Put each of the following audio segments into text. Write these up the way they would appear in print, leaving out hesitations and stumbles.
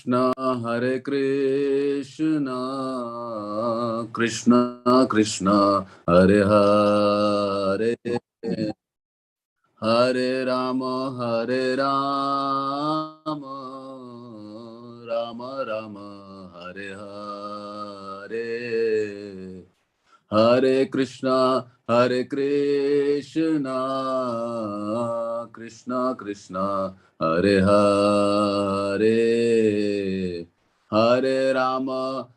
Hare Krishna, Krishna Krishna, Hare Hare, Hare Rama, Hare Rama, Rama Rama, Hare Hare, Hare Krishna, Krishna Krishna, Hare Hare, Hare Rama,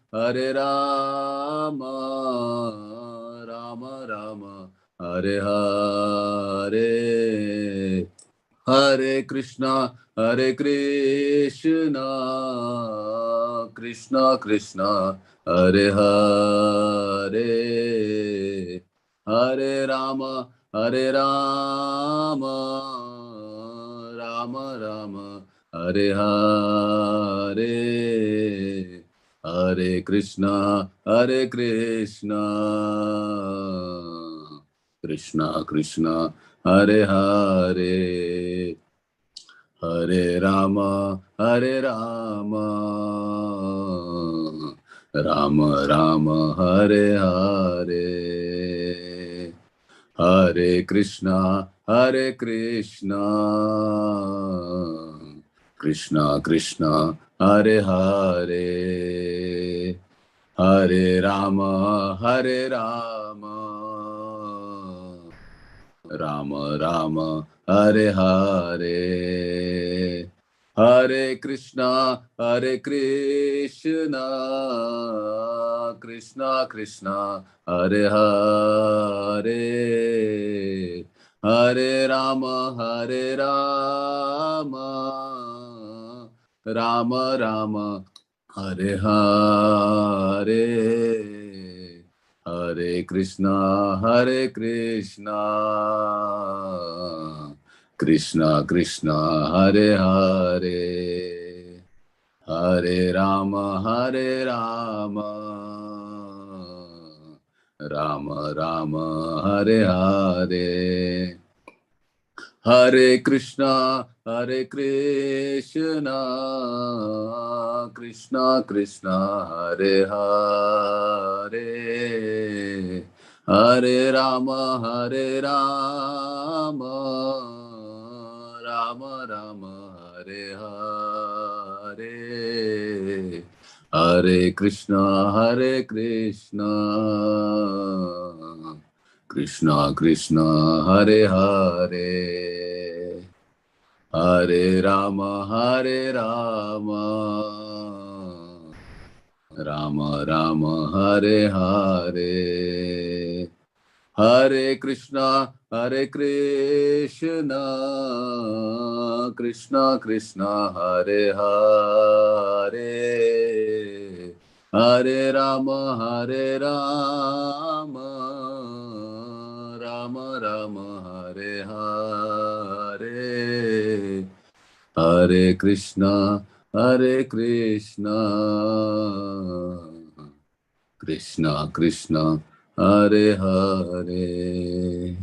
Rama Rama, Hare Hare, Hare Krishna, Krishna Krishna, Hare Hare, Hare Rama, Rama Rama, Hare Hare, Hare Krishna, Krishna Krishna, Hare Hare, Hare Rama, Rama Rama, Hare Hare, Hare Krishna, Krishna Krishna, Hare Hare, Hare Rama, Rama Rama, Hare Hare, Hare Krishna, Krishna Krishna, Hare Hare, Hare Rama, Rama Rama, Hare Hare, Hare Krishna, Krishna Krishna, Hare Hare, Hare Rama, Rama Rama, Hare Hare, Hare Krishna, Krishna Krishna, Hare Hare, Hare Rama, Rama Rama, Hare Hare, Hare Krishna, Krishna Krishna, Hare Hare, Hare Rama, Rama Rama, Hare Hare, Hare Krishna, Krishna Krishna, Hare Hare, Hare Rama, Rama Rama, Hare Hare, Hare Krishna, Krishna Krishna, Hare Hare,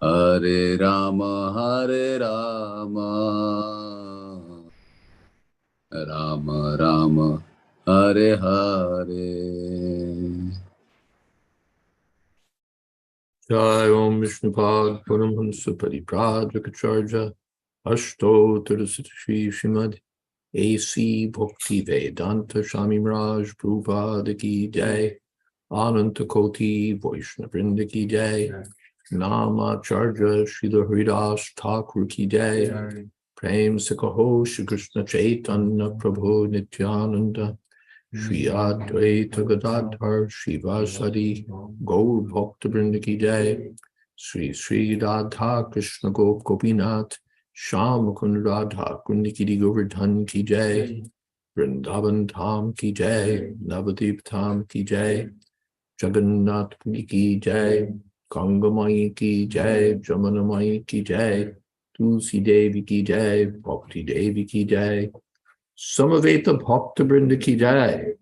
Hare Rama, Rama Rama, Hare Hare. Jai Om Vishnupad Paramhansa Paripradrakacharya Ashto Tirasati Srimad A.C. Bhakti Vedanta Swami Raj Prabhupada Ki Jai Ananta Koti Vaishnavrinda Ki Jai Namacharya Srila Haridas Thakur Ki Jai Prem Sikaho Shri Krishna Chaitanya Prabhu Nityananda Shri Advaita Gadadhar Shivasadi Gaur Bhakta Vrinda Ki Jai Sri Sri Radha Krishna Gopinath Sham Kund Radha Kundikiri Govardhan Ki Jai Vrindavan Dham Ki Jai Navadip Dham Ki Jai Jagannath Puri Ki Jai Gangamai Ki Jai Jamunamai Ki Jai Tulsi Devi Ki Jai Bhakti Devi Ki Jai Samaveta Bhakta Vrinda Ki Jai.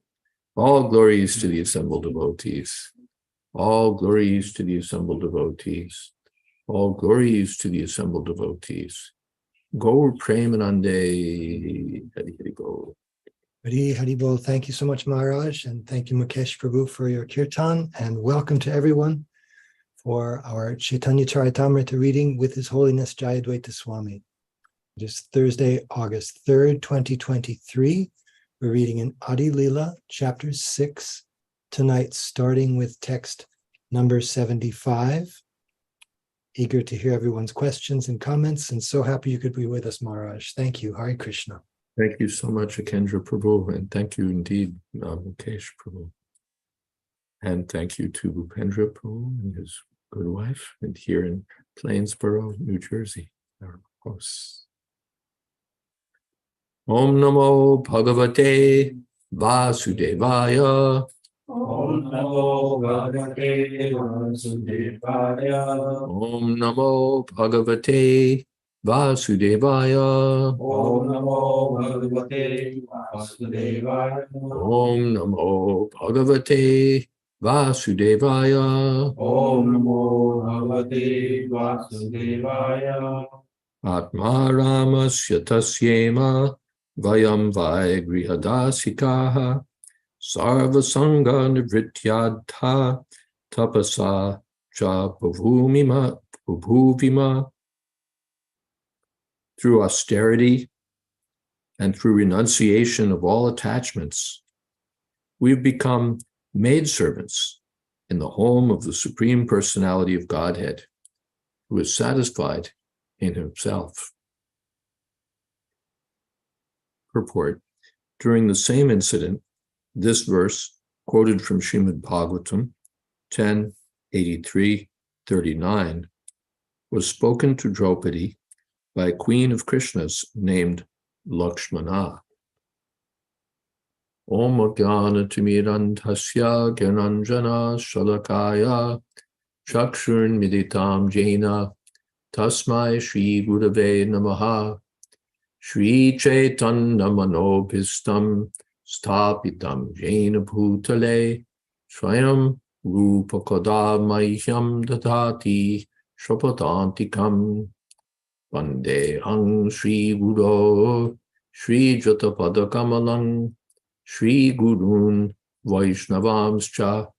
All glories to the assembled devotees. All glories to the assembled devotees. All glories to the assembled devotees. Gaur Premanande. Hari Hari Gaur. Hari Hari Bol. Thank you so much, Maharaj, and thank you, Mukesh Prabhu, for your kirtan, and welcome to everyone for our Caitanya Charitamrita reading with His Holiness Jayadvaita Swami. It is Thursday, August 3rd, 2023. We're reading in Adi Lila, chapter 6, tonight, starting with text number 75. Eager to hear everyone's questions and comments, and so happy you could be with us, Maharaj. Thank you. Hare Krishna. Thank you so much, Akendra Prabhu, and thank you indeed, Mukesh Prabhu. And thank you to Bhupendra Prabhu and his good wife, and here in Plainsboro, New Jersey, our hosts. Om Namo Bhagavate Vasudevaya. Om Namo Bhagavate Vasudevaya. Om Namo Bhagavate Vasudevaya. Om Namo Bhagavate Vasudevaya. Om Namo Bhagavate Vasudevaya. Om Namo Bhagavate Vasudevaya. Atma Ramasya Tasyema Vayam Vai Grihadasikaha Sarva Sangha Nivrityadha Tapasa Cha Bhuvima. Through austerity and through renunciation of all attachments, we've become maidservants in the home of the Supreme Personality of Godhead, who is satisfied in himself. Purport. During the same incident, this verse, quoted from Srimad Bhagavatam 10:83-39, was spoken to Draupadi by a queen of Krishna's named Lakshmana. Om Ajnana Timirantasya Gyananjana Shalakaya Chakshurn Miditam Jena Tasmai Shri Gurave Namaha Shri Chaitanya Manobhistam Stapitam Jena Bhutale Swayam Rupa Kadamahyam Dadati Shapatantikam Vandehang Shri Guru Shri Jatapada Kamalang Shri Gurun Vaishnavamscha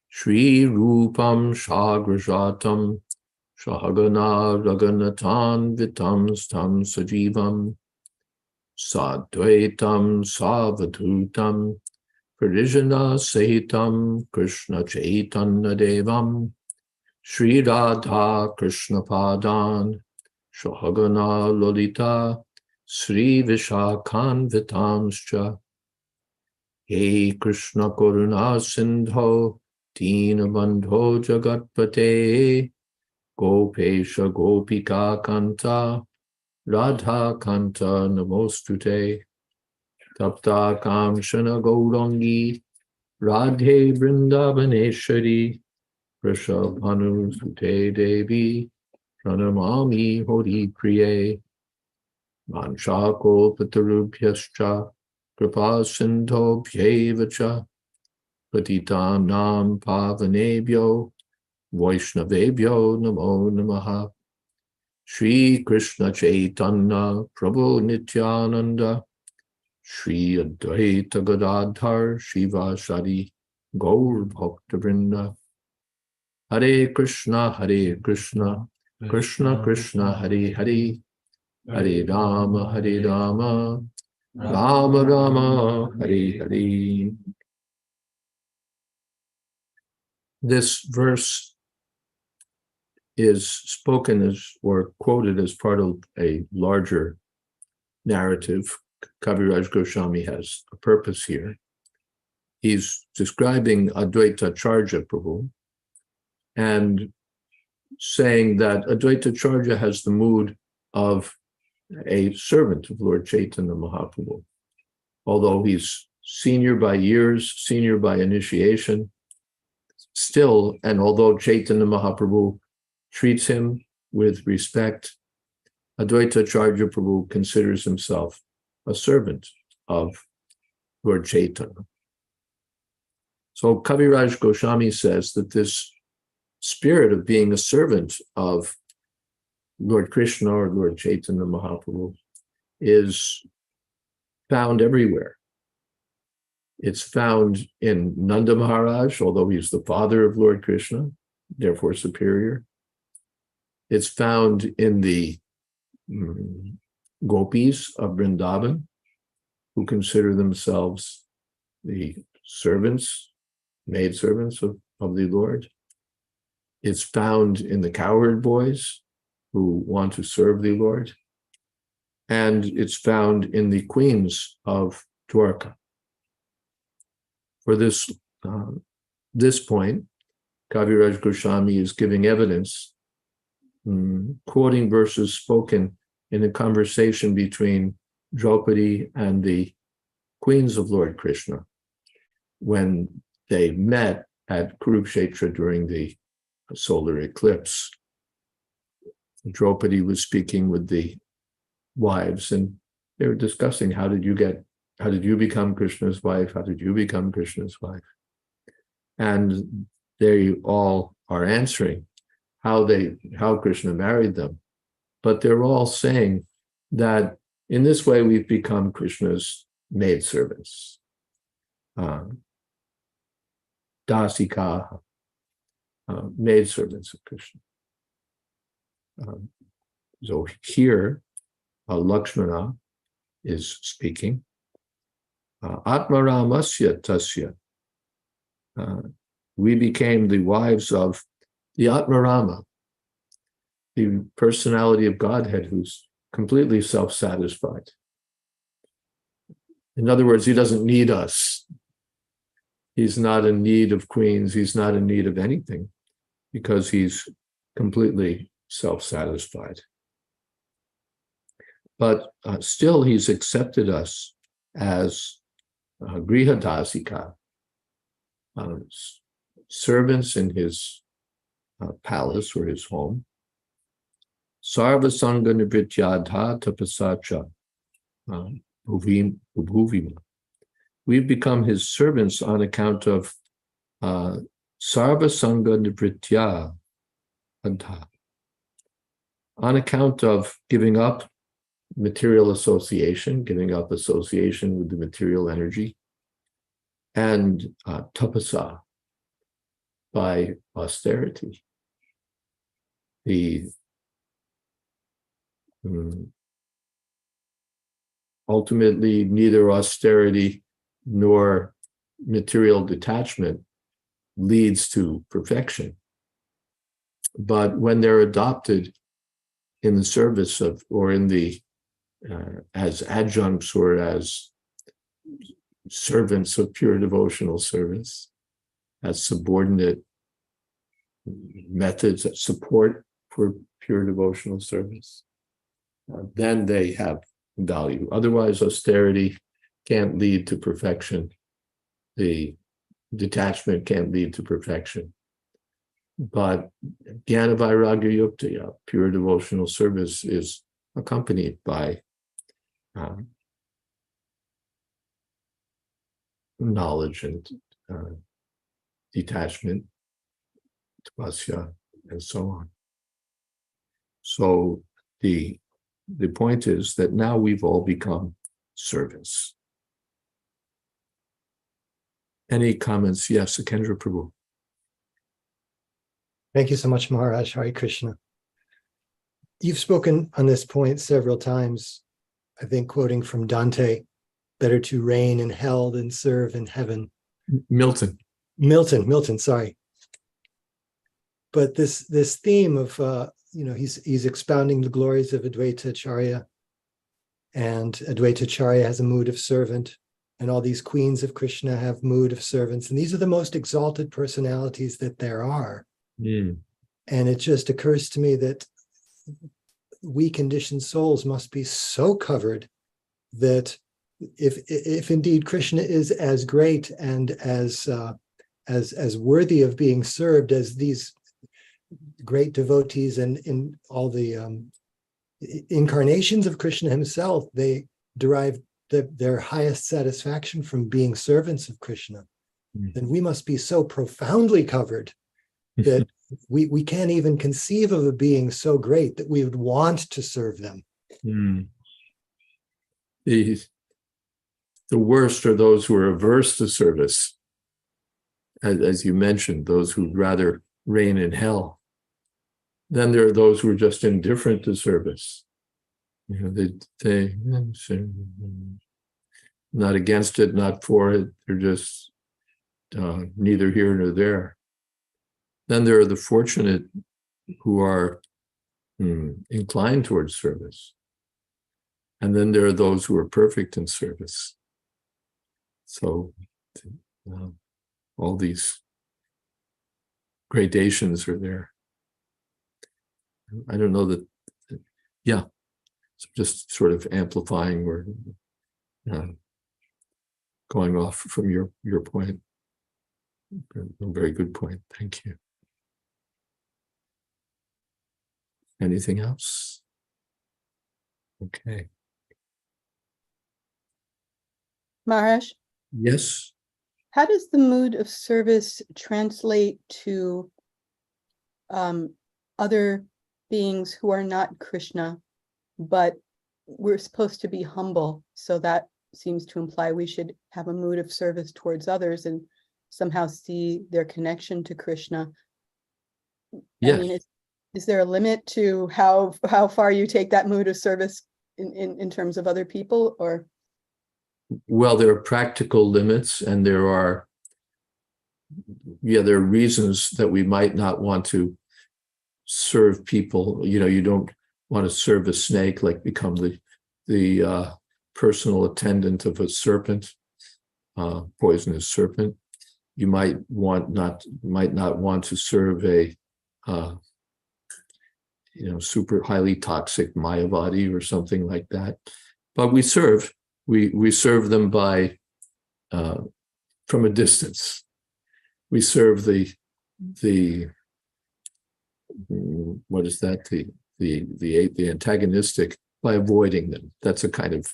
Shri Rupam Shagrajatam Shahagana Raganatan Vitam Stam Sajivam Sadvaitam Savadhutam Parijana Sahitam Krishna Chaitanya Devam Shri Radha Krishna Padan Shahagana Lolita Sri Vishakhan Vitamscha He Krishna Karuna Sindho Dina Bandho Jagatpate Gopesha Gopika Kanta Radha Kanta Namostute Tapta Kamshana Gaurangi Radhe Vrindavaneshwari Vrishabhanu Sute Devi Pranamami Hori Priye Manchako Patarubhyascha Kripa Sindho Bhyevacha Patitam Nam Pavanebhyo Vaishnavebhyo Namo Namaha Shri Krishna Chaitanya Prabhu Nityananda Shri Advaita Gadadhar Shiva Shadi Gaur Bhakta Vrinda Hare Krishna Krishna Krishna Hare Hare Hare Rama Rama Rama Hare Hare. This verse is spoken as or quoted as part of a larger narrative. Kaviraj Goswami has a purpose here. He's describing Advaita Charja Prabhu and saying that Advaita Charja has the mood of a servant of Lord Chaitanya Mahaprabhu. Although he's senior by years, senior by initiation, still, and although Chaitanya Mahaprabhu treats him with respect, Advaita Charja Prabhu considers himself a servant of Lord Chaitanya. So Kaviraj Goswami says that this spirit of being a servant of Lord Krishna or Lord Chaitanya Mahaprabhu is found everywhere It's found in Nanda Maharaj, although he's the father of Lord Krishna, therefore superior. It's found in the gopis of Vrindavan, who consider themselves the servants, maidservants of the Lord. It's found in the cowherd boys who want to serve the Lord. And it's found in the queens of Dwarka. For this point, Kaviraj Goswami is giving evidence, quoting verses spoken in a conversation between Draupadi and the queens of Lord Krishna when they met at Kurukshetra during the solar eclipse. Draupadi was speaking with the wives, and they were discussing, how did you become Krishna's wife? How did you become Krishna's wife? And they all are answering how Krishna married them. But they're all saying that in this way we've become Krishna's maidservants. Dasika, maidservants of Krishna. So here, Lakshmana is speaking. Atmaramasya tasya. We became the wives of the Atmarama, the personality of Godhead who's completely self-satisfied. In other words, he doesn't need us. He's not in need of queens. He's not in need of anything because he's completely self-satisfied. But still, he's accepted us as grihadasika, servants in his palace or his home. Sarvasanga nivrityadha tapasacha bhuvima. We've become his servants on account of sarvasanga nivritya adha, on account of giving up material association, giving up association with the material energy, and tapasa, by austerity. Ultimately, neither austerity nor material detachment leads to perfection. But when they're adopted in the service of, or in the, as adjuncts or as servants of pure devotional service, as subordinate methods of support for pure devotional service, then they have value. Otherwise, austerity can't lead to perfection. The detachment can't lead to perfection. But Jnana Vairagya Yuktaya, pure devotional service, is accompanied by knowledge and detachment, tapasya, and so on. So the point is that now we've all become servants. Any comments? Yes, Sakendra Prabhu. Thank you so much, Maharaj. Hare Krishna. You've spoken on this point several times, I think quoting from Dante, better to reign in hell than serve in heaven. Milton, sorry. But this theme of, he's expounding the glories of Advaita Acharya, and Advaita Acharya has a mood of servant, and all these queens of Krishna have mood of servants, and these are the most exalted personalities that there are. And it just occurs to me that we conditioned souls must be so covered that if indeed Krishna is as great and as worthy of being served as these great devotees and in all the incarnations of Krishna himself, they derive their highest satisfaction from being servants of Krishna, then we must be so profoundly covered that we can't even conceive of a being so great that we would want to serve them. The the worst are those who are averse to service. As you mentioned, those who'd rather reign in hell. Then there are those who are just indifferent to service. They not against it, not for it. They're just neither here nor there. Then there are the fortunate who are inclined towards service. And then there are those who are perfect in service. So all these gradations are there. I don't know that, yeah, so just sort of amplifying or going off from your point. A very good point. Thank you. Anything else? Okay. Maharaj, Yes. how does the mood of service translate to other beings who are not Krishna, but we're supposed to be humble? So that seems to imply we should have a mood of service towards others and somehow see their connection to Krishna. Yes. I mean, is there a limit to how far you take that mood of service in terms of other people, or? Well, there are practical limits, and there are reasons that we might not want to serve people. You don't want to serve a snake, like become the personal attendant of a serpent, poisonous serpent. You might not want to serve a super highly toxic Mayavadi or something like that. But we serve them by from a distance. We serve the what is that? The antagonistic by avoiding them. That's a kind of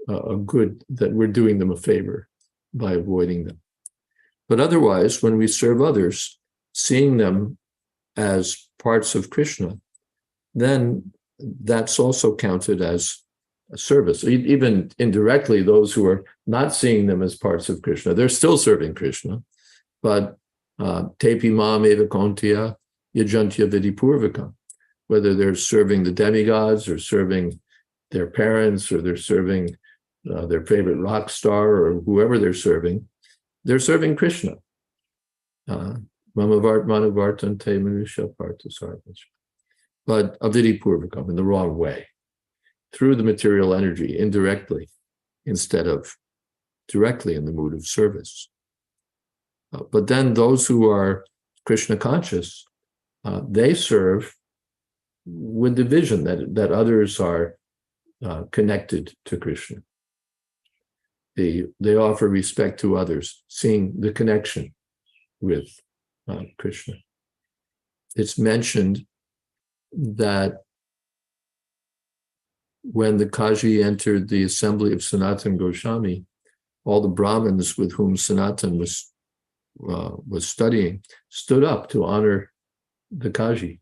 a good, that we're doing them a favor by avoiding them. But otherwise, when we serve others, seeing them as parts of Krishna, then that's also counted as a service. Even indirectly, those who are not seeing them as parts of Krishna, they're still serving Krishna. But tepi mam eva kontya yajantya vidipurvakam, whether they're serving the demigods or serving their parents or they're serving their favorite rock star or whoever they're serving Krishna. Mamavartante manusha parthasarvas. But avidipurvakam, in the wrong way, through the material energy, indirectly, instead of directly in the mood of service. But then those who are Krishna conscious, they serve with the vision that others are connected to Krishna. They offer respect to others, seeing the connection with Krishna. It's mentioned that when the Kaji entered the assembly of Sanatan Goswami, all the Brahmins with whom Sanatan was studying stood up to honor the Kaji.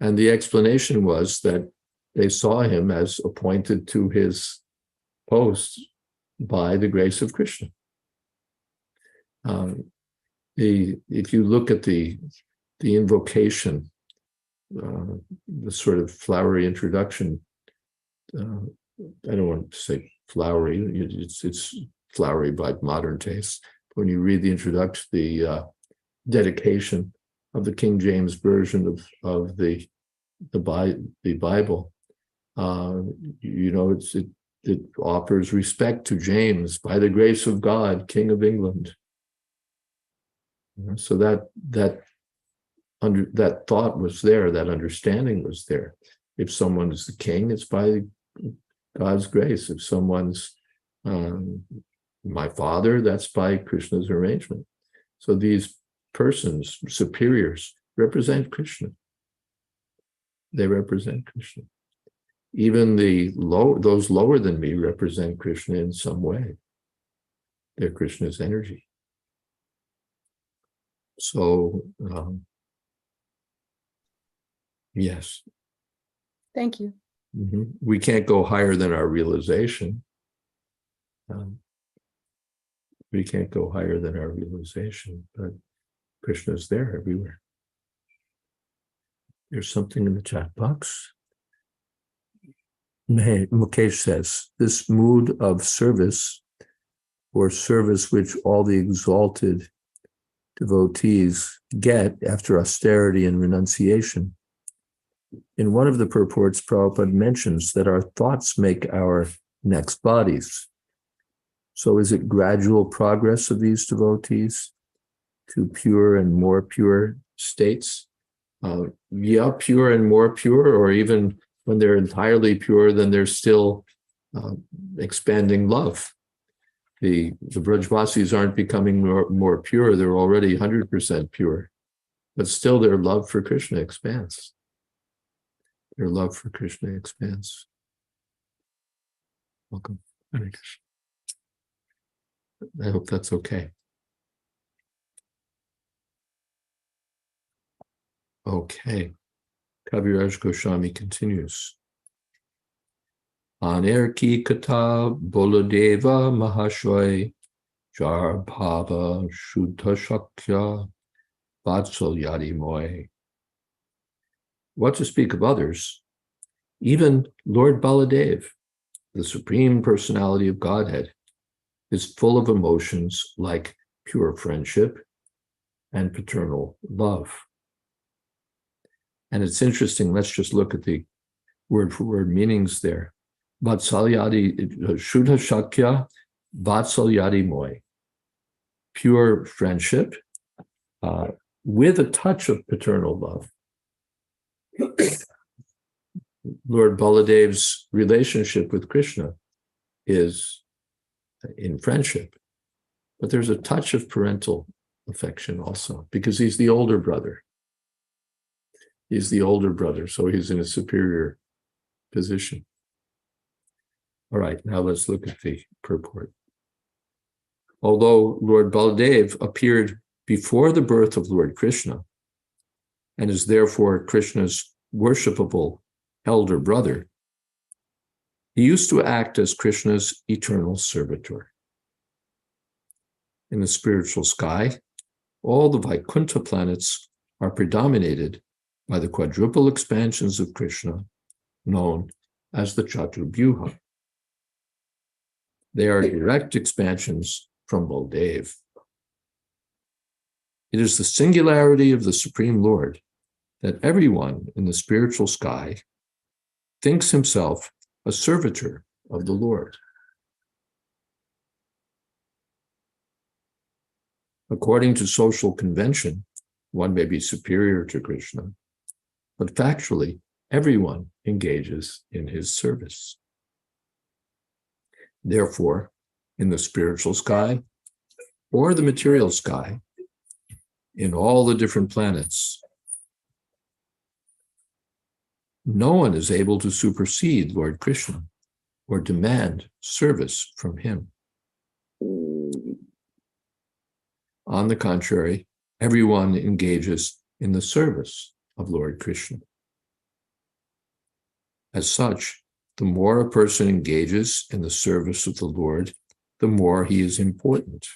And the explanation was that they saw him as appointed to his post by the grace of Krishna. If you look at the invocation, the sort of flowery introduction, I don't want to say flowery, it's flowery by modern taste. When you read the introduction, the dedication of the King James version of the Bible, it offers respect to James by the grace of God, King of England. So that thought was there, that understanding was there. If someone is the king, it's by God's grace. If someone's my father, that's by Krishna's arrangement. So these persons, superiors, represent Krishna. They represent Krishna. Even those lower than me represent Krishna in some way. They're Krishna's energy. So, yes. Thank you. We can't go higher than our realization. We can't go higher than our realization, but Krishna is there everywhere. There's something in the chat box. Mukesh says, this mood of service, or service which all the exalted devotees get after austerity and renunciation. In one of the purports, Prabhupada mentions that our thoughts make our next bodies. So is it gradual progress of these devotees to pure and more pure states? Yeah, pure and more pure, or even when they're entirely pure, then they're still expanding love. The Brajvasis aren't becoming more pure, they're already 100% pure, but still their love for Krishna expands. Their love for Krishna expands. Welcome. Hare Krishna. I hope that's okay. Okay. Kaviraj Goswami continues. Anerki kata boladeva mahashway jar bhava shuddha shakya vatsalyadi moy. What to speak of others? Even Lord Baladev, the Supreme Personality of Godhead, is full of emotions like pure friendship and paternal love. And it's interesting, let's just look at the word-for-word meanings there. Vatsalyadi, Shuddha Shakya, Vatsalyadi Moy. Pure friendship with a touch of paternal love. Lord Baladev's relationship with Krishna is in friendship, but there's a touch of parental affection also, because he's the older brother. He's the older brother, so he's in a superior position. All right, now let's look at the purport. Although Lord Baladev appeared before the birth of Lord Krishna and is therefore Krishna's worshipable elder brother, he used to act as Krishna's eternal servitor. In the spiritual sky, all the Vaikuntha planets are predominated by the quadruple expansions of Krishna, known as the Chaturbhyuha. They are direct expansions from Baldev. It is the singularity of the Supreme Lord that everyone in the spiritual sky thinks himself a servitor of the Lord. According to social convention, one may be superior to Krishna, but factually, everyone engages in his service. Therefore, in the spiritual sky or the material sky, in all the different planets, no one is able to supersede Lord Krishna or demand service from him. On the contrary, everyone engages in the service of Lord Krishna. As such, the more a person engages in the service of the Lord, the more he is important.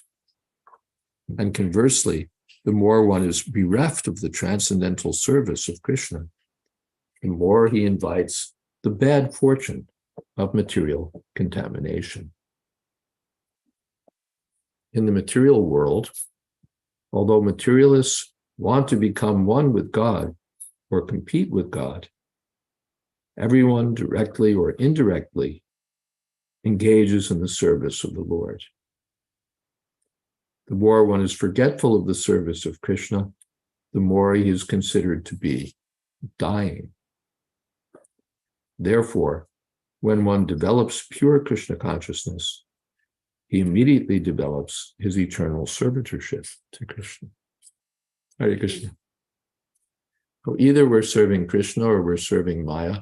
And conversely, the more one is bereft of the transcendental service of Krishna, the more he invites the bad fortune of material contamination. In the material world, although materialists want to become one with God or compete with God, everyone directly or indirectly engages in the service of the Lord. The more one is forgetful of the service of Krishna, the more he is considered to be dying. Therefore, when one develops pure Krishna consciousness, he immediately develops his eternal servitorship to Krishna. Hare Krishna. So either we're serving Krishna or we're serving Maya.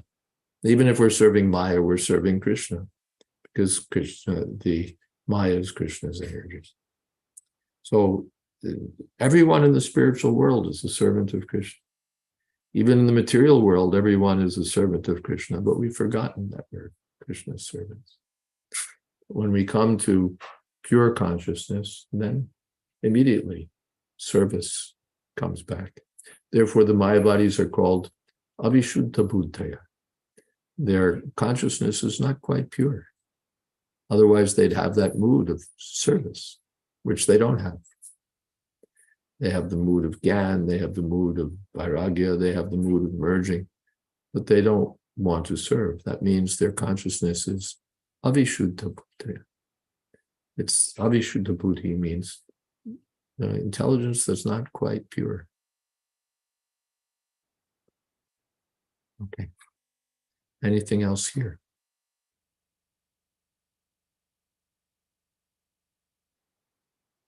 Even if we're serving Maya, we're serving Krishna, because Krishna, the Maya is Krishna's energies. So everyone in the spiritual world is a servant of Krishna. Even in the material world, everyone is a servant of Krishna, but we've forgotten that we're Krishna's servants. when we come to pure consciousness, then immediately service comes back. Therefore, the Maya bodies are called Avishuddha Buddhaya. Their consciousness is not quite pure. Otherwise, they'd have that mood of service, which they don't have. They have the mood of Gyan, they have the mood of Vairagya, they have the mood of merging, but they don't want to serve. That means their consciousness is Avishuddha Buddhaya. It's Avishuddha Buddhi means intelligence that's not quite pure. Okay. Anything else here?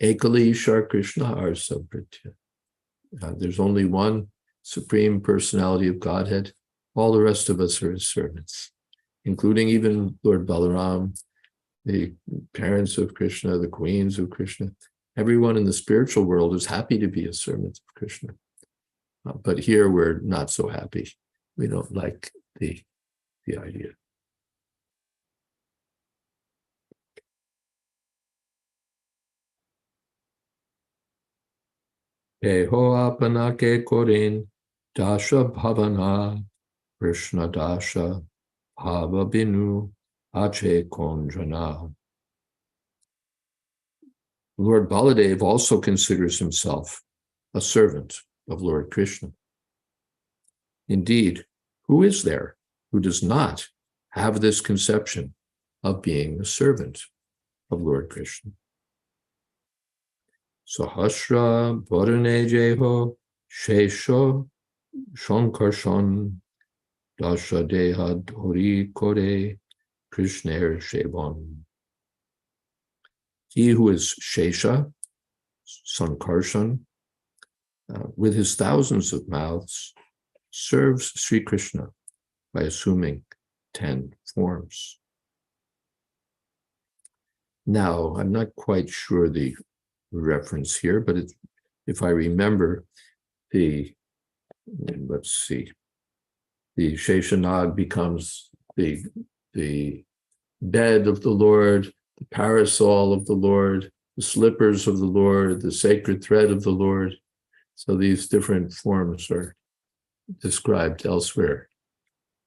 Ekali Shar Krishna Arsa Pritya. There's only one Supreme Personality of Godhead. All the rest of us are his servants, including even Lord Balaram, the parents of Krishna, the queens of Krishna. Everyone in the spiritual world is happy to be a servant of Krishna. But here we're not so happy. We don't like the idea. Eho apanake korin dasha bhavana Krishna dasha bhava binu ache konjana. Lord Baladev also considers himself a servant of Lord Krishna. Indeed, who is there who does not have this conception of being a servant of Lord Krishna? Sahasra Varane Jeho Shesho Shankarshon Dasha Deha Dhori Kore Krishner Shevon. He who is Shesha, Sankarshan, with his thousands of mouths, serves Sri Krishna by assuming 10 forms. Now, I'm not quite sure the reference here, but if I remember, the Sheshanag becomes the bed of the Lord, the parasol of the Lord, the slippers of the Lord, the sacred thread of the Lord. So these different forms are described elsewhere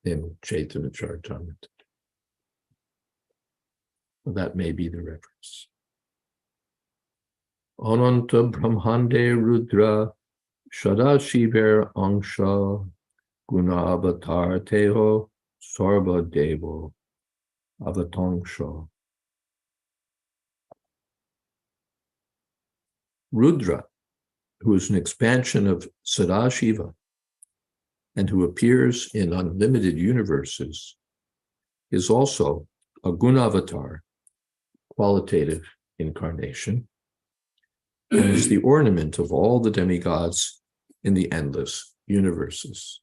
in Chaitanya Charitamrta. Well, that may be the reference. Ananta Brahmande Rudra Shadashiver Angsha Guna Avatar Teho Sarva Devo Avatangsha. Rudra, who is an expansion of Sadashiva and who appears in unlimited universes, is also a Gunavatar, qualitative incarnation, and is the ornament of all the demigods in the endless universes.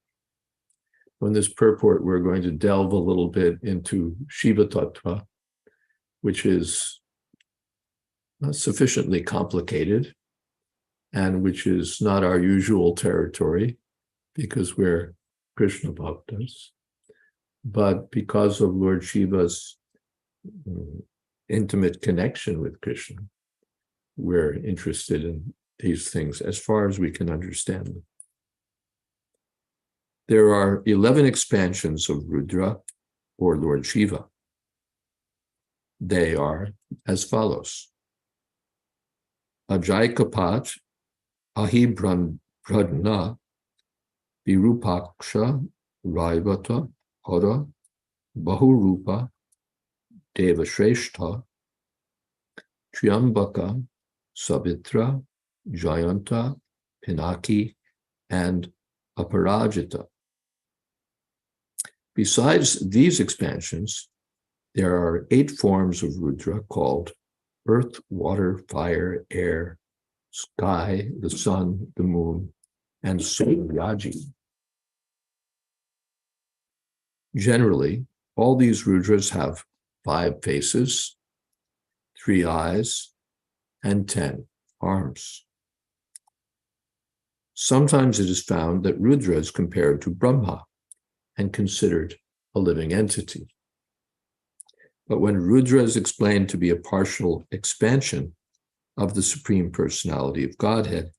In this purport, we're going to delve a little bit into Shiva Tattva, which is not sufficiently complicated and which is not our usual territory because we're Krishna Bhaktas. But because of Lord Shiva's intimate connection with Krishna, we're interested in these things as far as we can understand them. There are 11 expansions of Rudra, or Lord Shiva. They are as follows. Ajaikapat, Ahibradna, Virupaksha, Raivata, Hara, Bahurupa, Devashreshta, Triambaka, Savitra, Jayanta, Pinaki, and Aparajita. Besides these expansions, there are 8 forms of Rudra called earth, water, fire, air, sky, the sun, the moon, and Suryaji. Generally, all these Rudras have 5 faces, 3 eyes, and 10 arms. Sometimes it is found that Rudra is compared to Brahma and considered a living entity. But when Rudra is explained to be a partial expansion of the Supreme Personality of Godhead,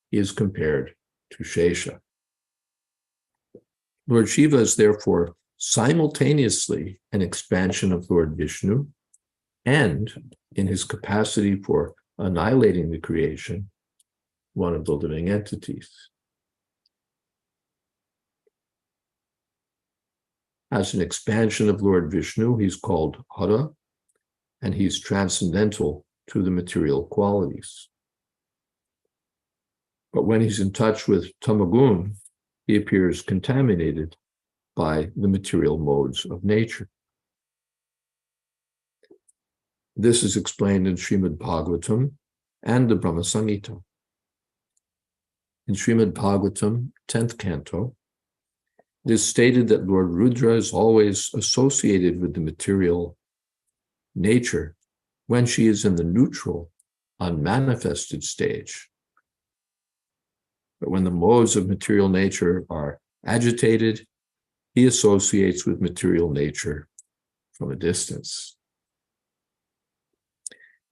he is compared to Shesha. Lord Shiva is therefore simultaneously an expansion of Lord Vishnu and, in his capacity for annihilating the creation, one of the living entities. As an expansion of Lord Vishnu, he's called Hara, and he's transcendental to the material qualities. But when he's in touch with Tamagun, he appears contaminated by the material modes of nature. This is explained in Srimad Bhagavatam and the Brahma Samhita. In Srimad Bhagavatam, 10th canto, it is stated that Lord Rudra is always associated with the material nature when she is in the neutral, unmanifested stage. But when the modes of material nature are agitated, he associates with material nature from a distance.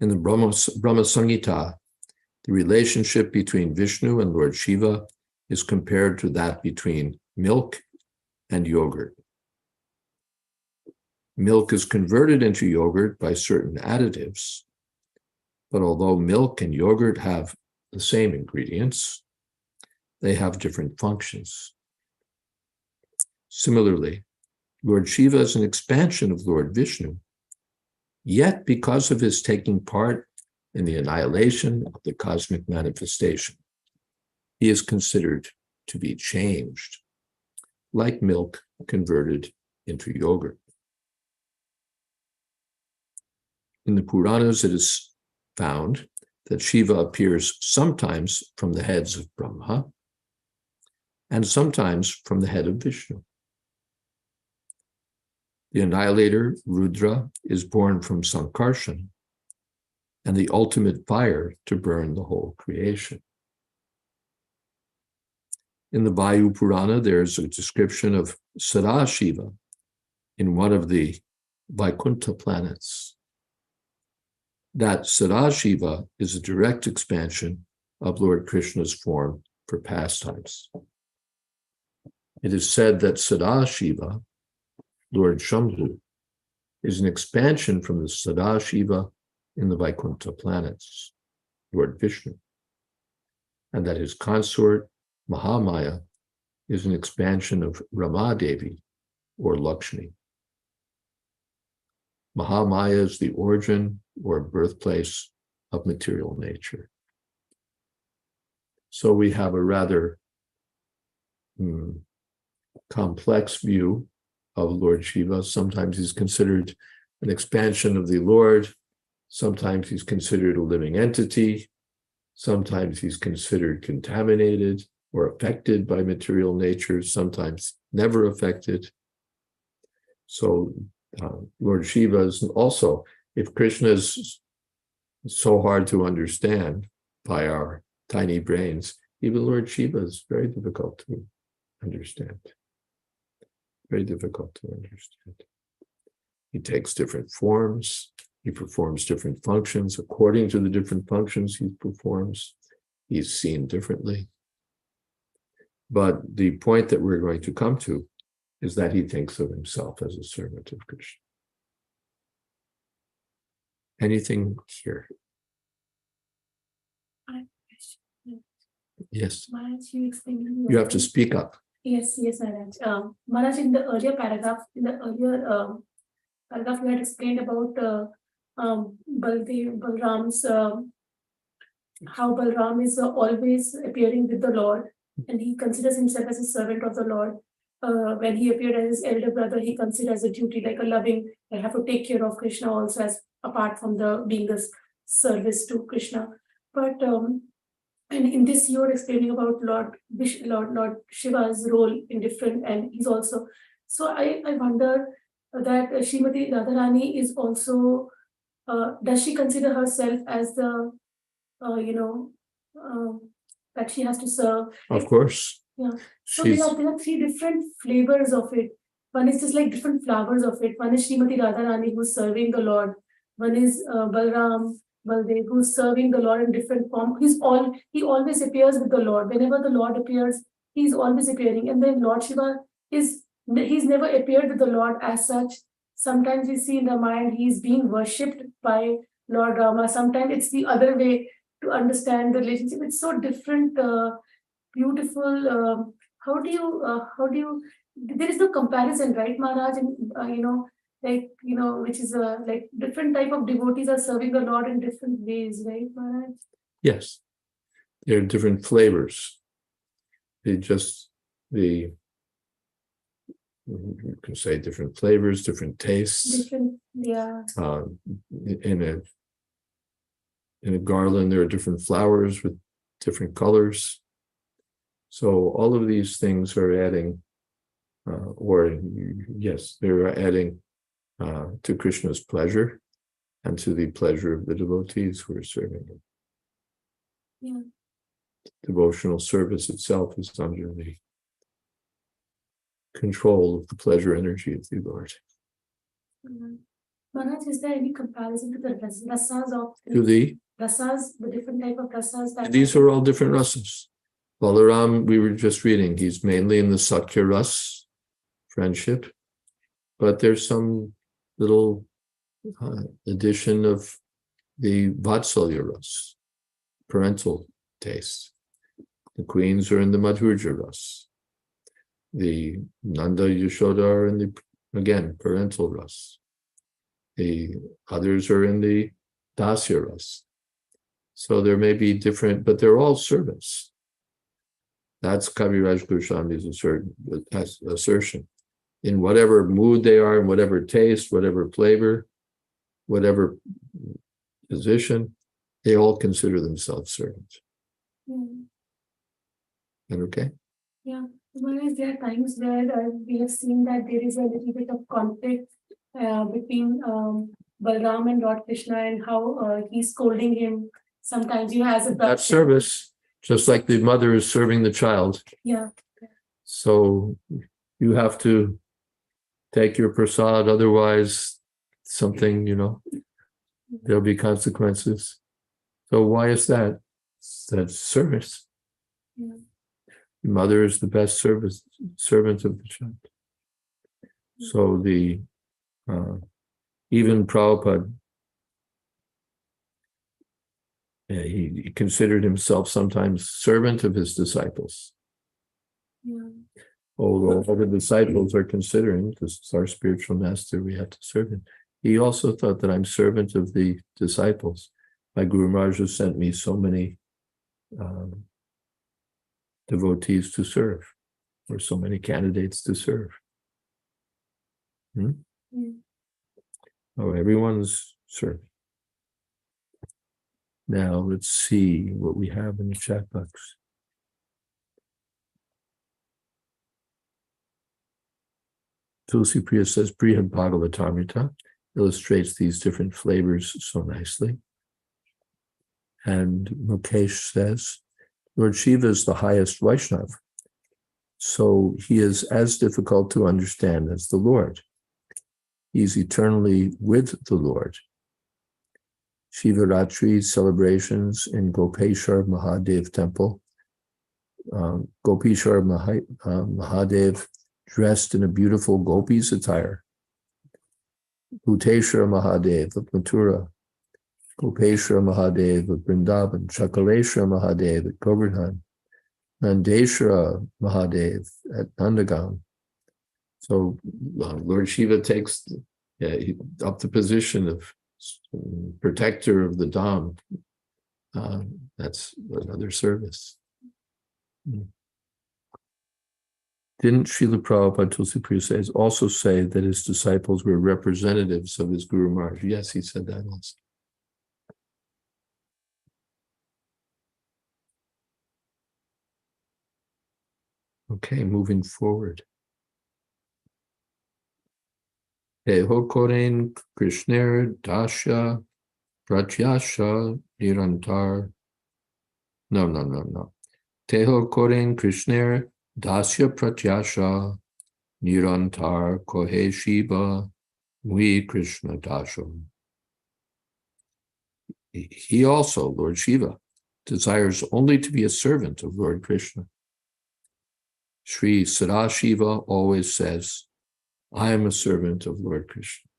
In the Brahma Samhita, the relationship between Vishnu and Lord Shiva is compared to that between milk and yogurt. Milk is converted into yogurt by certain additives, but although milk and yogurt have the same ingredients, they have different functions. Similarly, Lord Shiva is an expansion of Lord Vishnu, yet because of his taking part in the annihilation of the cosmic manifestation, he is considered to be changed, like milk converted into yogurt. In the Puranas, it is found that Shiva appears sometimes from the heads of Brahma and sometimes from the head of Vishnu. The annihilator, Rudra, is born from Sankarshan and the ultimate fire to burn the whole creation. In the Vayu Purana, there's a description of Sadashiva in one of the Vaikuntha planets. That Sadashiva is a direct expansion of Lord Krishna's form for pastimes. It is said that Sadashiva, Lord Shambhu, is an expansion from the Sadashiva in the Vaikuntha planets, Lord Vishnu, and that his consort, Mahamaya, is an expansion of Ramadevi, or Lakshmi. Mahamaya is the origin or birthplace of material nature. So we have a rather complex view of Lord Shiva. Sometimes he's considered an expansion of the Lord. Sometimes he's considered a living entity. Sometimes he's considered contaminated or affected by material nature, sometimes never affected. So Lord Shiva is also, if Krishna is so hard to understand by our tiny brains, even Lord Shiva is very difficult to understand. Very difficult to understand. He takes different forms. He performs different functions. According to the different functions he performs, he's seen differently. But the point that we're going to come to is that he thinks of himself as a servant of Krishna. Anything here? Yes. Maharaj, you explained. You have to speak up. Yes, Maharaj. Maharaj, in the earlier paragraph, paragraph, you had explained about Balram's, how Balram is always appearing with the Lord, and he considers himself as a servant of the Lord. When he appeared as his elder brother, he considers a duty, like a loving, I have to take care of Krishna also, as apart from the being a service to Krishna. But and in this, you are explaining about Lord Shiva's role in different, and he's also. So I wonder that Srimati Radharani is also, does she consider herself as the, that she has to serve? Of course. Yeah. So there are three different flavors of it. One is just like different flowers of it. One is Srimati Radharani who's serving the Lord. One is Balram, Baldev who's serving the Lord in different form. He always appears with the Lord. Whenever the Lord appears, he's always appearing. And then Lord Shiva he's never appeared with the Lord as such. Sometimes we see in the mind he's being worshipped by Lord Rama. Sometimes it's the other way to understand the relationship. It's so different, beautiful. How do you? There is no comparison, right, Maharaj? And which is like different type of devotees are serving the Lord in different ways, right, Maharaj? Yes, there are different flavors. You can say different flavors, different tastes. Yeah. In a garland, there are different flowers with different colors. So all of these things are adding, they're adding to Krishna's pleasure and to the pleasure of the devotees who are serving him. Yeah. Devotional service itself is under the control of the pleasure energy of the Lord. Mm-hmm. Maharaj, is there any comparison to the rasas of rasas, the different type of rasas that these are all different rasas? Balaram, we were just reading, he's mainly in the Sakya Ras, friendship, but there's some little addition of the Vatsalya Ras, parental taste. The queens are in the Madhurja Ras. The Nanda Yashoda are in the, again, parental Ras. The others are in the Dasya Ras. So there may be different, but they're all servants. That's Kaviraj Goswami's assertion. In whatever mood they are, in whatever taste, whatever flavor, whatever position, they all consider themselves servants. Mm. And okay? Yeah. Whereas there are times where we have seen that there is a little bit of conflict between Balram and Lord Krishna and how he's scolding him. Sometimes you has a That's service, just like the mother is serving the child. Yeah. So you have to take your prasad, otherwise something, there'll be consequences. So why is that? That's service. Yeah. The mother is the best servant of the child. So even Prabhupada, he considered himself sometimes servant of his disciples. Yeah. Although all the disciples are considering, because it's our spiritual master, we have to serve him. He also thought that I'm servant of the disciples. My Guru Maharaj has sent me so many devotees to serve, or so many candidates to serve. Oh, everyone's serving. Now let's see what we have in the chat box. Tulsi Priya says, Brihad Bhagavatamrita illustrates these different flavors so nicely. And Mukesh says, Lord Shiva is the highest Vaishnava, so he is as difficult to understand as the Lord. He's eternally with the Lord. Shivaratri celebrations in Gopeshwar Mahadev temple. Gopeshwar Mahadev dressed in a beautiful gopis attire. Bhuteshwar Mahadev of Mathura. Gopeshwar Mahadev of Vrindavan. Chakaleshwar Mahadev at Govardhan. Nandeshwara Mahadev at Nandagaon. So Lord Shiva takes up the position of protector of the Dham. That's another service. Didn't Srila Prabhupada Tulsi Priya also say that his disciples were representatives of his Guru Maharaj? Yes, he said that also. Okay, moving forward. Deho Koren Krishner Dasha Pratyasha Nirantar. No. Teho Koren Krishner Dasya Pratyasha Nirantar Kohe Shiva Mui Krishna Dasham. He also, Lord Shiva, desires only to be a servant of Lord Krishna. Sri Sadashiva always says, I am a servant of Lord Krishna.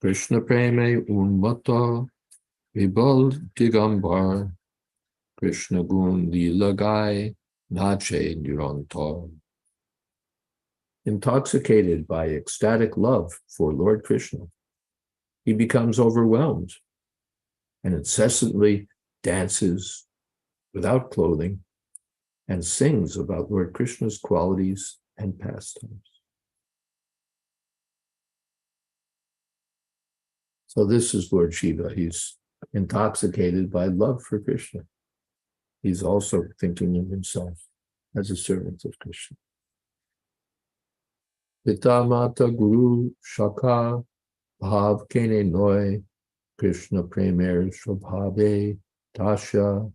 Krishna Preme Unmata Vibal Digambar Krishna Gun Lilagai Nache Nirantar. Intoxicated by ecstatic love for Lord Krishna, he becomes overwhelmed and incessantly dances without clothing and sings about Lord Krishna's qualities and pastimes. So this is Lord Shiva. He's intoxicated by love for Krishna. He's also thinking of himself as a servant of Krishna. Pita Mata Guru Shaka Bhav Kene Noy Krishna Premer Shobhave Tasha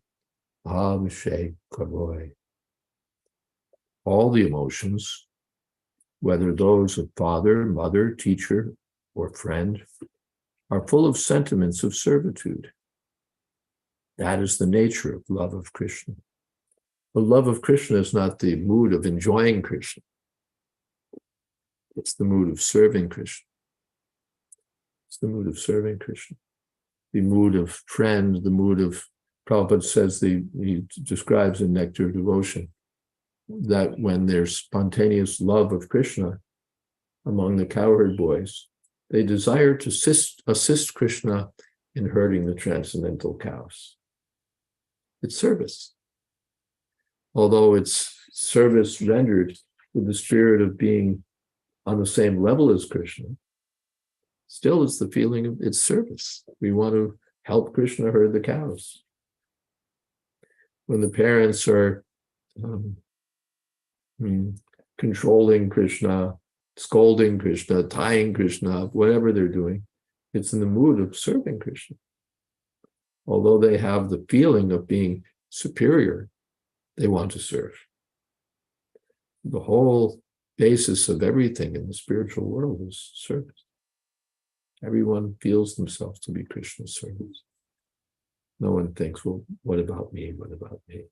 Bhav She Karoy. All the emotions, whether those of father, mother, teacher, or friend, are full of sentiments of servitude. That is the nature of love of Krishna. The love of Krishna is not the mood of enjoying Krishna. It's the mood of serving Krishna. It's the mood of serving Krishna. The mood of friend, the mood of, Prabhupada says, he describes in Nectar of Devotion, that when there's spontaneous love of Krishna among the cowherd boys, they desire to assist Krishna in herding the transcendental cows. It's service. Although it's service rendered with the spirit of being on the same level as Krishna, still it's the feeling of it's service. We want to help Krishna herd the cows. When the parents are controlling Krishna, scolding Krishna, tying Krishna, whatever they're doing, it's in the mood of serving Krishna. Although they have the feeling of being superior, they want to serve. The whole basis of everything in the spiritual world is service. Everyone feels themselves to be Krishna's servants. No one thinks, well, what about me? What about me?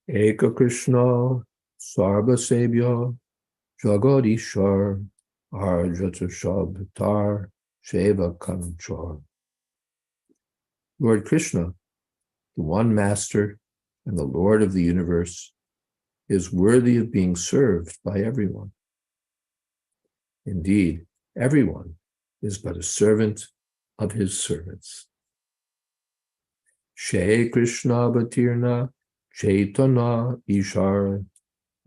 Eka Krishna Sarva Sevya Jagadishar Arjata Shabtar Sheva Kanchar. Lord Krishna, the one master and the Lord of the universe, is worthy of being served by everyone. Indeed, everyone is but a servant of his servants. Shri Krishna Bhatirna Chaitanya Ishar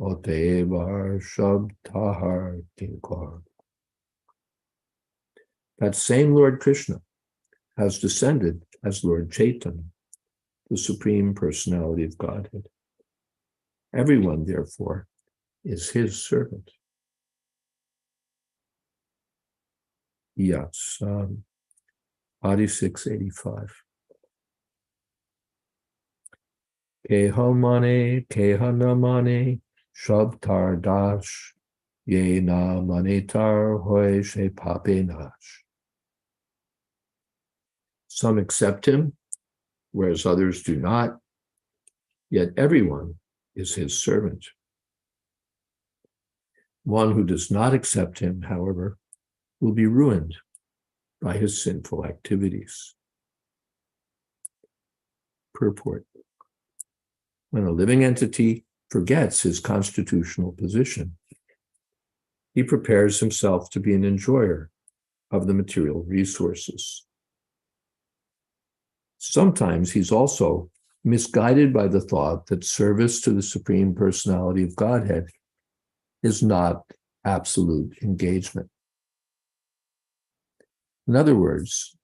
Otevar Shabdhar Tinkar. That same Lord Krishna has descended as Lord Chaitanya, the Supreme Personality of Godhead. Everyone, therefore, is his servant. Yes, Adi 685. Kehamane, Kehanamane, Shabtar Dash, Ye na manetar hoy she pape nash. Some accept him, whereas others do not, yet everyone is his servant. One who does not accept him, however, will be ruined by his sinful activities. Purport. When a living entity forgets his constitutional position, he prepares himself to be an enjoyer of the material resources. Sometimes he's also misguided by the thought that service to the Supreme Personality of Godhead is not absolute engagement. In other words,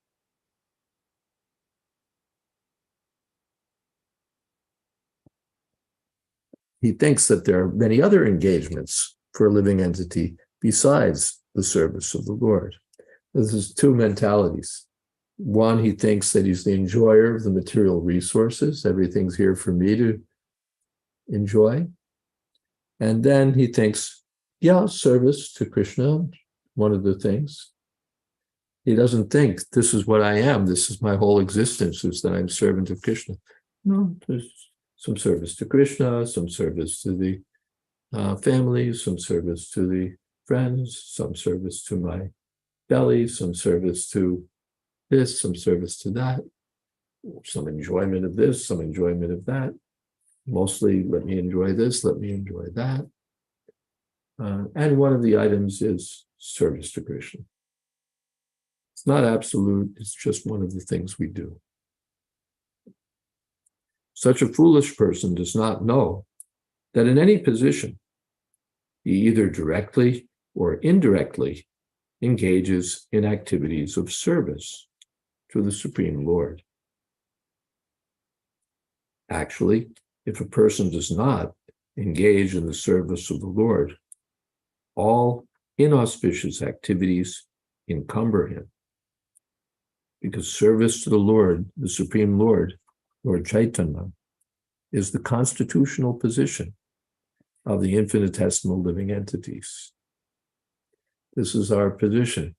he thinks that there are many other engagements for a living entity besides the service of the Lord. This is two mentalities. One, he thinks that he's the enjoyer of the material resources. Everything's here for me to enjoy. And then he thinks, yeah, service to Krishna, one of the things. He doesn't think, this is what I am, this is my whole existence, is that I'm servant of Krishna. No, there's some service to Krishna, some service to the family, some service to the friends, some service to my belly, some service to this, some service to that, some enjoyment of this, some enjoyment of that. Mostly, let me enjoy this, let me enjoy that. And one of the items is service to Krishna. It's not absolute, it's just one of the things we do. Such a foolish person does not know that in any position, he either directly or indirectly engages in activities of service to the Supreme Lord. Actually, if a person does not engage in the service of the Lord, all inauspicious activities encumber him. Because service to the Lord, the Supreme Lord, Lord Chaitanya, is the constitutional position of the infinitesimal living entities. This is our position.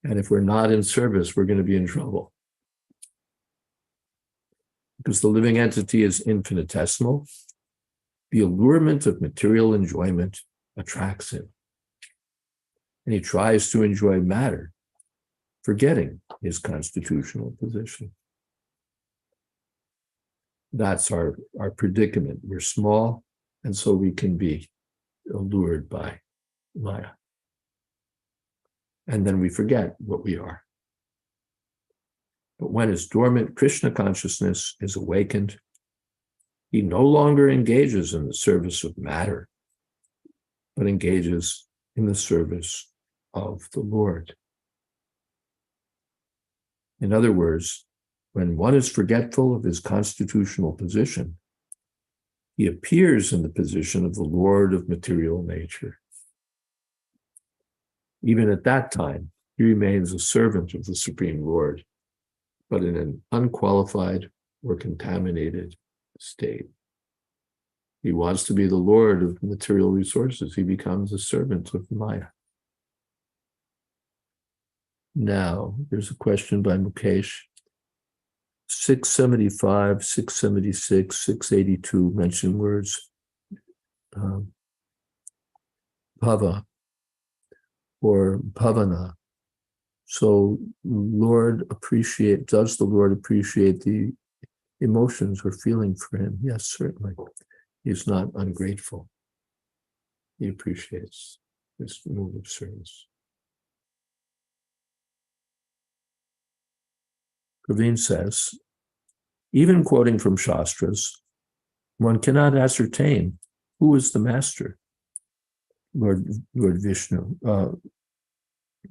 And if we're not in service, we're going to be in trouble. Because the living entity is infinitesimal, the allurement of material enjoyment attracts him. And he tries to enjoy matter, forgetting his constitutional position. That's our predicament. We're small, and so we can be allured by Maya. And then we forget what we are. But when his dormant Krishna consciousness is awakened, he no longer engages in the service of matter, but engages in the service of the Lord. In other words, when one is forgetful of his constitutional position, he appears in the position of the Lord of material nature. Even at that time, he remains a servant of the Supreme Lord, but in an unqualified or contaminated state. He wants to be the Lord of material resources. He becomes a servant of Maya. Now, there's a question by Mukesh. 675, 676, 682 mention words bhava or bhavana. So does the Lord appreciate the emotions or feeling for him? Yes, certainly. He's not ungrateful. He appreciates this move of service. Praveen says, even quoting from Shastras, one cannot ascertain who is the master. Lord Vishnu.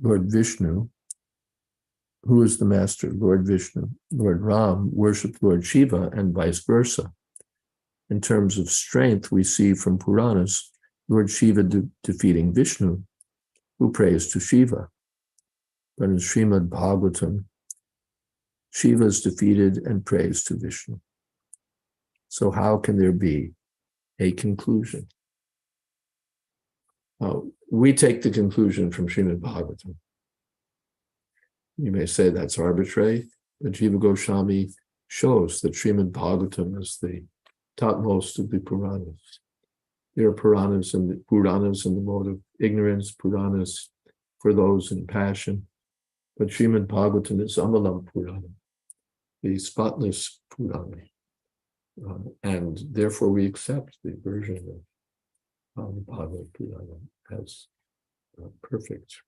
Lord Vishnu, who is the master? Lord Vishnu. Lord Ram worshipped Lord Shiva and vice versa. In terms of strength, we see from Puranas, Lord Shiva defeating Vishnu, who prays to Shiva. But in Srimad Bhagavatam, Shiva is defeated and prays to Vishnu. So how can there be a conclusion? We take the conclusion from Srimad Bhagavatam. You may say that's arbitrary, but Jiva Goswami shows that Srimad Bhagavatam is the topmost of the Puranas. There are Puranas in the mode of ignorance, Puranas for those in passion, but Srimad Bhagavatam is Amalam Purana, the spotless Purana. And therefore we accept the version of the Bhagavad Purana as perfect.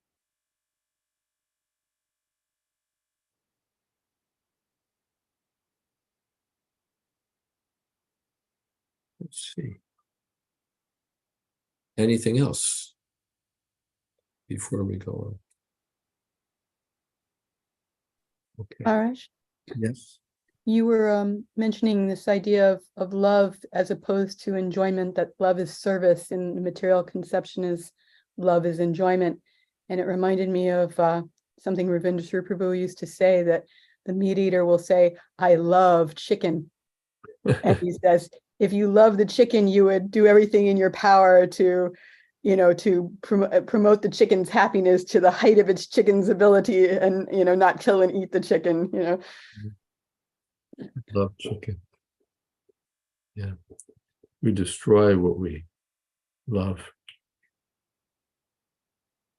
Let's see. Anything else before we go on? Okay. Arash, Yes. you were mentioning this idea of love as opposed to enjoyment, that love is service and the material conception is love is enjoyment. And it reminded me of something Ravindra Sri Prabhu used to say, that the meat eater will say, I love chicken. And he says, if you love the chicken, you would do everything in your power to, to promote the chicken's happiness to the height of its chicken's ability, and, not kill and eat the chicken, Love chicken. Yeah. We destroy what we love,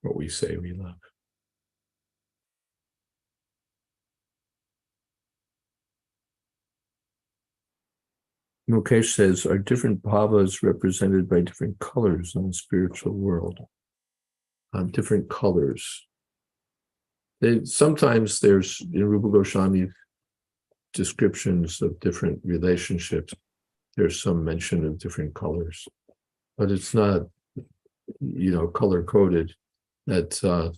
what we say we love. Mukesh says, are different bhavas represented by different colors in the spiritual world? Different colors. Sometimes there's, in Rupa Goswami descriptions of different relationships, there's some mention of different colors, but it's not, color coded that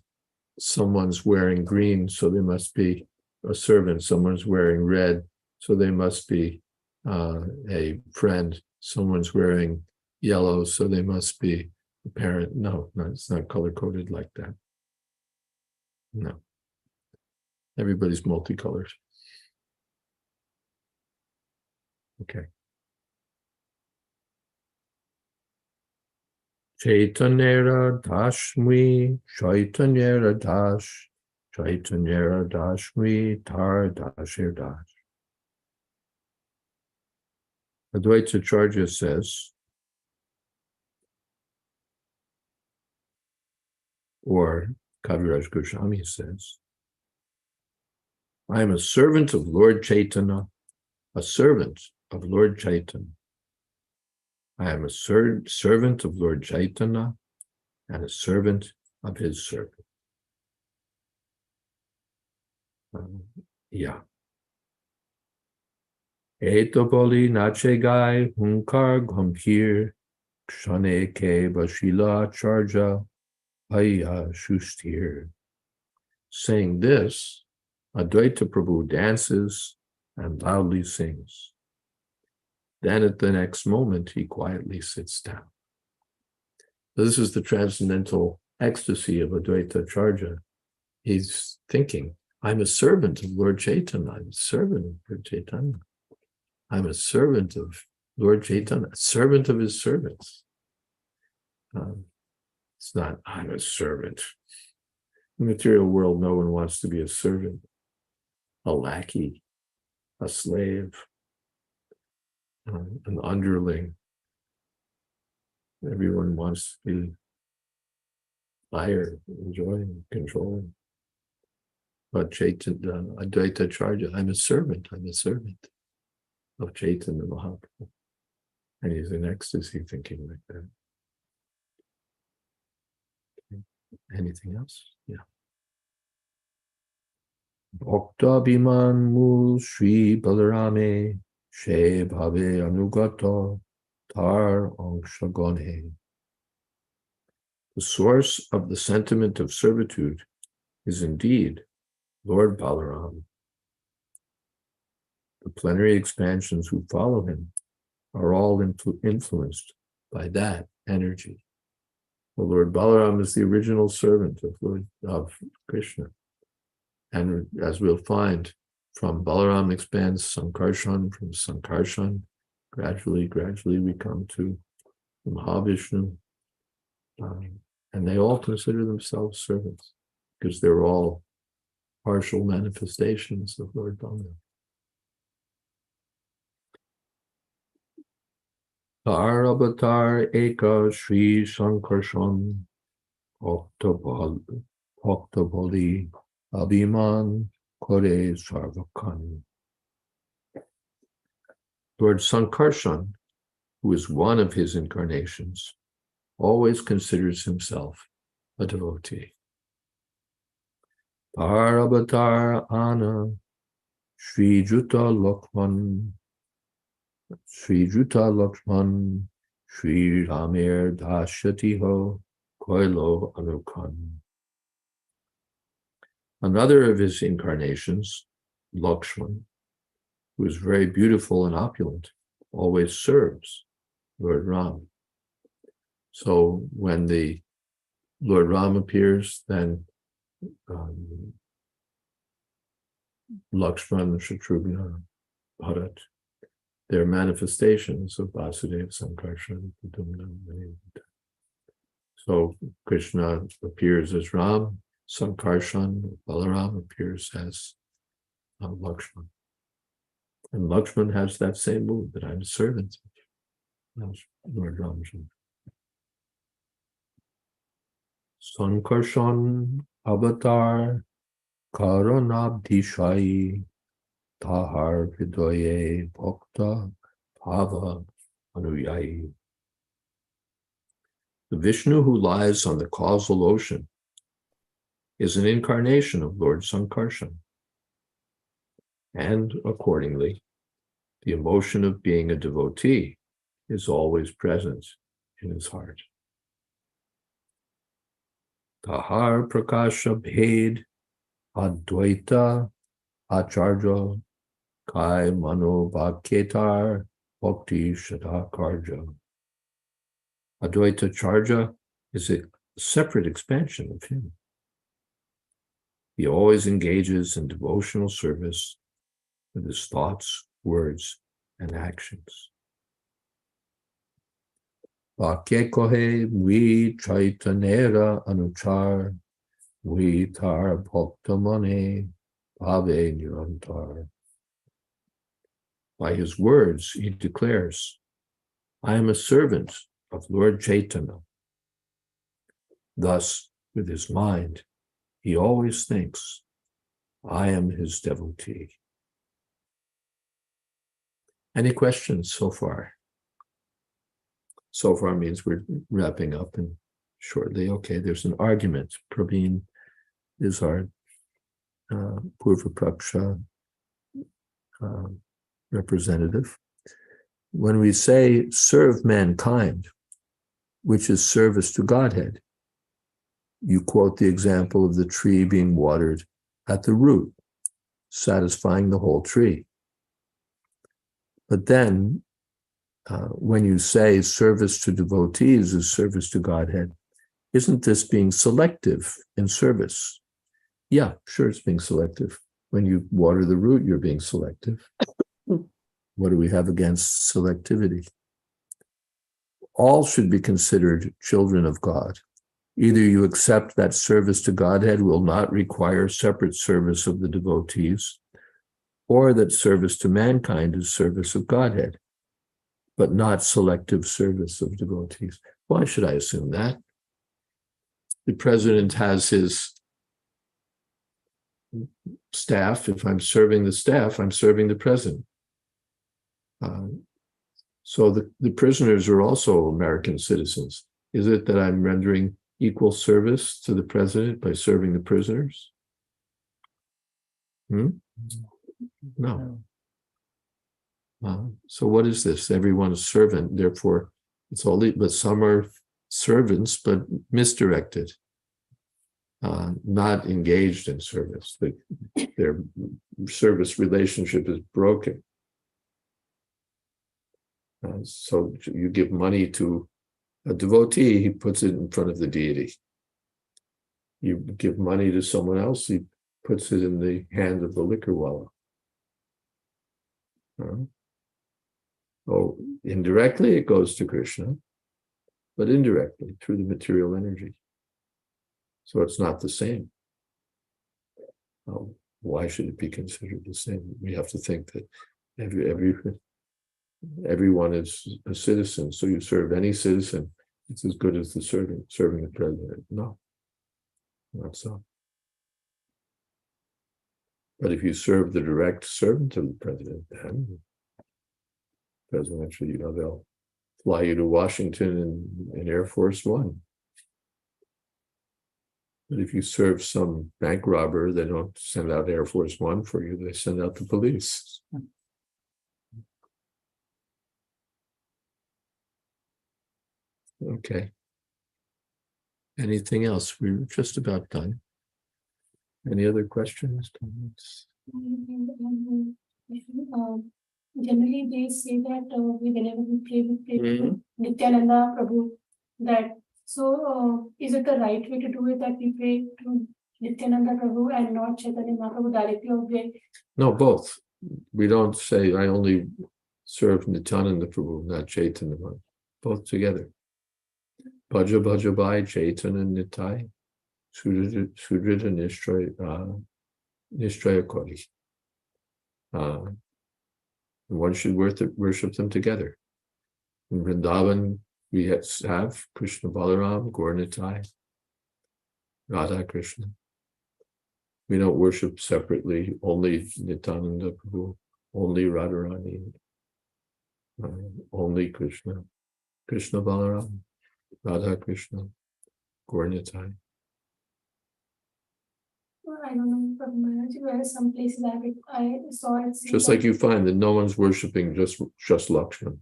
someone's wearing green, so they must be a servant. Someone's wearing red, so they must be a friend. Someone's wearing yellow, so they must be a parent. No, it's not color coded like that. No. Everybody's multicolored. Okay. Chaitanyera dashmi, Chaitanyera dash, Chaitanyera dashmi, tar dashir dash. Advaita Acharya says, or Kaviraj Goswami says, I am a servant of Lord Chaitanya, a servant of Lord Chaitanya. I am a servant of Lord Chaitanya and a servant of his servant. Yeah. Etopoli nache gai hunkar gambhir kshane ke bashila charja haya shustir. Saying this, Advaita Prabhu dances and loudly sings. Then at the next moment, he quietly sits down. This is the transcendental ecstasy of Advaita Acharya. He's thinking, I'm a servant of Lord Chaitanya. I'm a servant of Lord Chaitanya. I'm a servant of Lord Chaitanya, a servant of his servants. It's not, I'm a servant. In the material world, no one wants to be a servant, a lackey, a slave, an underling. Everyone wants to be higher, enjoying, controlling. But Chaitanya, Advaita Acharya, I'm a servant of Chaitanya Mahaprabhu. And he's in ecstasy thinking like that. Okay. Anything else? Yeah. Bhakta Bhiman Mul Sri Balarame She Bhave Anugata Tar Angshagone. The source of the sentiment of servitude is indeed Lord Balaram. The plenary expansions who follow him are all influenced by that energy. The Lord Balaram is the original servant of Krishna. And as we'll find, from Balaram expands Sankarshan, from Sankarshan, gradually we come to Mahavishnu. And they all consider themselves servants because they're all partial manifestations of Lord Balaram. Tar avatar eka Sri Sankarshan Bhaktabali Abhiman Kore Sarvakan. Lord Sankarshan, who is one of his incarnations, always considers himself a devotee. Tar avatar Ana Sri Juta Lakshman Sri Ramer Dashatiho Koilo Anukan. Another of his incarnations, Lakshman, who is very beautiful and opulent, always serves Lord Ram. So when the Lord Ram appears, then Lakshman, Shatrughna, Bharat, They're manifestations of Vasudeva Sankarshan. So Krishna appears as Ram, Sankarshan, Balaram appears as Lakshman. And Lakshman has that same mood, that I'm a servant of Lord Ramjan. Sankarshan avatar karanabdishai tahar vidoye bhakta bhava anuyayi. The Vishnu who lies on the causal ocean is an incarnation of Lord Sankarshan. And accordingly, the emotion of being a devotee is always present in his heart. Tahar prakasha bhed advaita acharya kai mano bhakyetar bhakti shadakarja. Advaita Charja is a separate expansion of him. He always engages in devotional service with his thoughts, words, and actions. Bhakye kohe mui chaitanera anuchar mui tar bhaktamane bhave nirantar. By his words, he declares, I am a servant of Lord Chaitanya. Thus, with his mind, he always thinks, I am his devotee. Any questions so far? So far means we're wrapping up and shortly. Okay, there's an argument. Praveen is our Purva Praksha representative. When we say serve mankind, which is service to Godhead, you quote the example of the tree being watered at the root, satisfying the whole tree. But then, when you say service to devotees is service to Godhead, isn't this being selective in service? Yeah, sure, it's being selective. When you water the root, you're being selective. What do we have against selectivity? All should be considered children of God. Either you accept that service to Godhead will not require separate service of the devotees, or that service to mankind is service of Godhead, but not selective service of devotees. Why should I assume that? The president has his staff. If I'm serving the staff, I'm serving the president. So the prisoners are also American citizens. Is it that I'm rendering equal service to the president by serving the prisoners? No. So what is this? Everyone's a servant, therefore it's only, but some are servants, but misdirected, not engaged in service. Their service relationship is broken. So you give money to a devotee, he puts it in front of the deity. You give money to someone else, he puts it in the hand of the liquor wallah. So indirectly it goes to Krishna, but indirectly through the material energy. So it's not the same. Why should it be considered the same? We have to think that everyone is a citizen, so you serve any citizen, it's as good as the serving the president. No, not so. But if you serve the direct servant of the president, then presidential, they'll fly you to Washington in Air Force One. But if you serve some bank robber, they don't send out Air Force One for you, they send out the police. Okay. Anything else? We're just about done. Any other questions? Generally, they say that whenever we pray to Nityananda Prabhu. That so is it the right way to do it that we pray to Nityananda Prabhu and not Chaitanya Mahaprabhu directly? No, both. We don't say I only serve Nityananda Prabhu, not Chaitanya Maharaj. Both together. Bhaja Bhaja Bhai, Chaitanya Nitai, Sudrita Nishraya Kori. One should worship them together. In Vrindavan, we have Krishna Balaram, Gaur Nitai, Radha Krishna. We don't worship separately, only Nityananda Prabhu, only Radharani, only Krishna, Krishna Balaram, Radha Krishna, Gaur Nitai. Well, I don't know, but there are some places I saw it. Just like you find that no one's worshiping just Lakshman.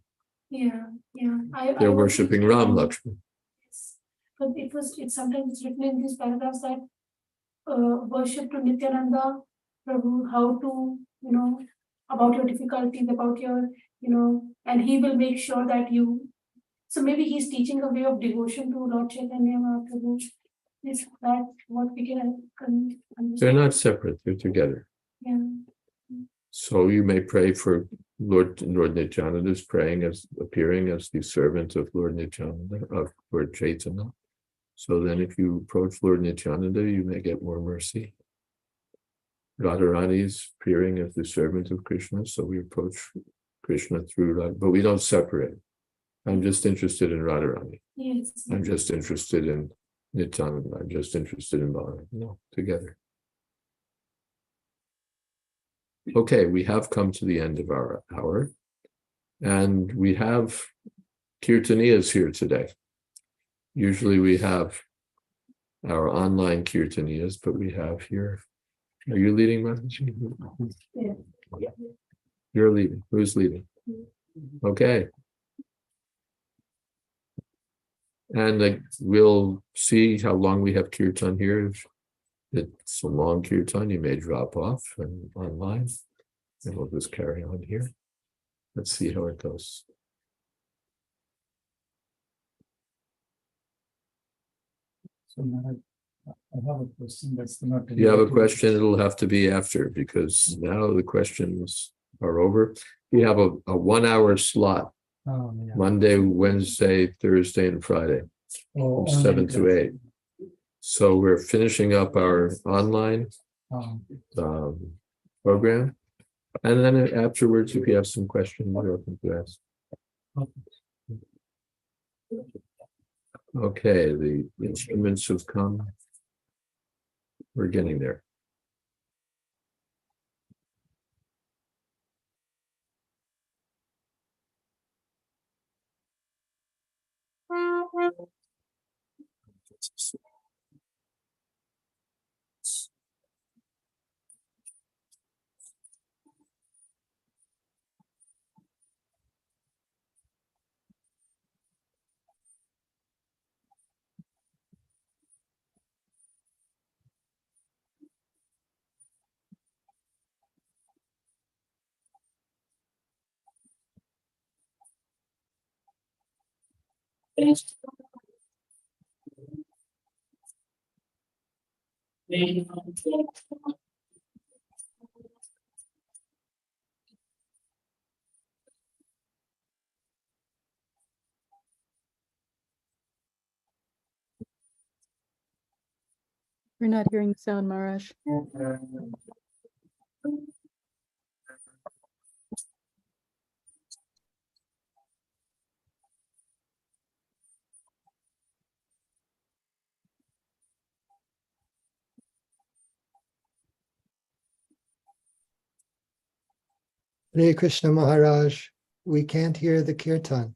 Yeah, yeah. They're worshiping Ram Lakshman. Yes. But it's sometimes written in these paragraphs that worship to Nityananda Prabhu, how to, about your difficulties, about your, and he will make sure that you. So maybe he's teaching a way of devotion to Lord Chaitanya Mahaprabhu. Is that what we can understand? They're not separate, they're together. Yeah. So you may pray for Lord Nityananda is appearing as the servant of Lord Nityananda, of Lord Chaitanya. So then if you approach Lord Nityananda, you may get more mercy. Radharani is appearing as the servant of Krishna, so we approach Krishna through Radha, but we don't separate. I'm just interested in Radharani. Yes. I'm just interested in Nityananda. I'm just interested in Balaram. No, together. Okay, we have come to the end of our hour, and we have Kirtaniyas here today. Usually we have our online Kirtaniyas, but we have here. Are you leading, Mataji? Yeah. You're leading. Who's leading? Okay. And we'll see how long we have Kirtan here. If it's a long Kirtan, you may drop off and online, and we'll just carry on here. Let's see how it goes. So now I have a question that's not. If you have a question, it'll have to be after, because now the questions are over. We have a 1 hour slot, Monday, Wednesday, Thursday, and Friday, from 7 to 8. So we're finishing up our online program. And then afterwards, if you have some questions, you're welcome to ask. Okay, the instruments have come. We're getting there. We're not hearing the sound, Maharaj. Hare Krishna Maharaj, we can't hear the kirtan.